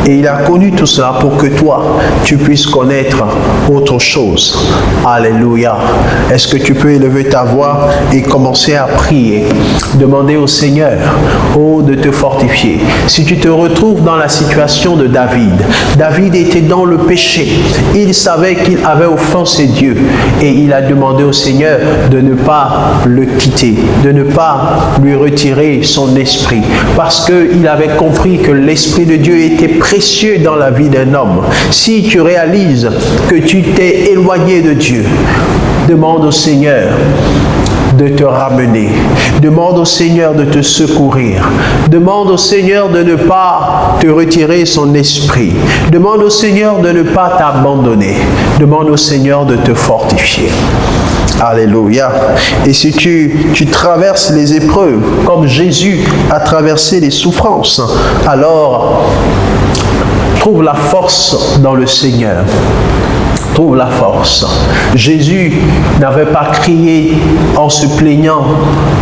Et il a connu tout cela pour que toi, tu puisses connaître autre chose. Alléluia. Est-ce que tu peux élever ta voix et commencer à prier? Demander au Seigneur, de te fortifier. Si tu te retrouves dans la situation de David, David était dans le péché. Il savait qu'il avait offensé Dieu. Et il a demandé au Seigneur de ne pas le quitter, de ne pas lui retirer son esprit. Parce qu'il avait compris que l'Esprit de Dieu était précieux dans la vie d'un homme. Si tu réalises que tu t'es éloigné de Dieu, demande au Seigneur de te ramener. Demande au Seigneur de te secourir. Demande au Seigneur de ne pas te retirer son esprit. Demande au Seigneur de ne pas t'abandonner. Demande au Seigneur de te fortifier. Alléluia. Et si tu traverses les épreuves comme Jésus a traversé les souffrances, alors trouve la force dans le Seigneur. Trouve la force. Jésus n'avait pas crié en se plaignant.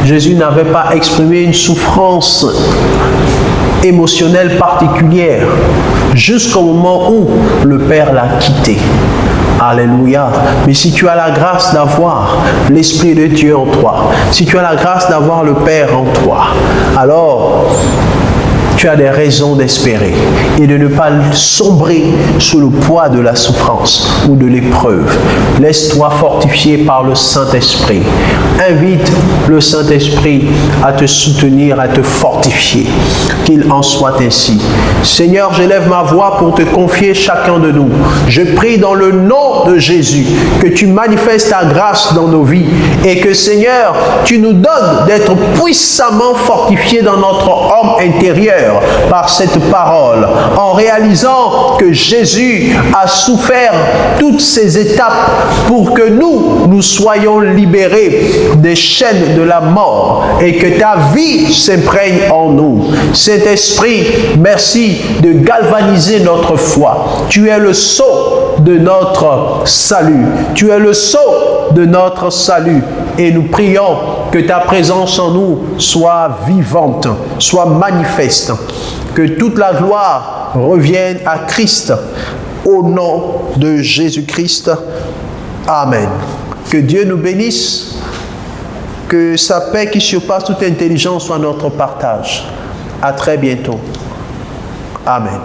Jésus n'avait pas exprimé une souffrance émotionnelle particulière jusqu'au moment où le Père l'a quitté. Alléluia. Mais si tu as la grâce d'avoir l'Esprit de Dieu en toi, si tu as la grâce d'avoir le Père en toi, alors tu as des raisons d'espérer et de ne pas sombrer sous le poids de la souffrance ou de l'épreuve. Laisse-toi fortifier par le Saint-Esprit. Invite le Saint-Esprit à te soutenir, à te fortifier. Qu'il en soit ainsi. Seigneur, j'élève ma voix pour te confier chacun de nous. Je prie dans le nom de Jésus que tu manifestes ta grâce dans nos vies et que, Seigneur, tu nous donnes d'être puissamment fortifiés dans notre homme intérieur par cette parole, en réalisant que Jésus a souffert toutes ces étapes pour que nous soyons libérés des chaînes de la mort et que ta vie s'imprègne en nous. Saint-Esprit, merci de galvaniser notre foi. Tu es le sceau de notre salut. Tu es le sceau de notre salut. Et nous prions que ta présence en nous soit vivante, soit manifeste. Que toute la gloire revienne à Christ. Au nom de Jésus-Christ. Amen. Que Dieu nous bénisse. Que sa paix qui surpasse toute intelligence soit notre partage. À très bientôt. Amen.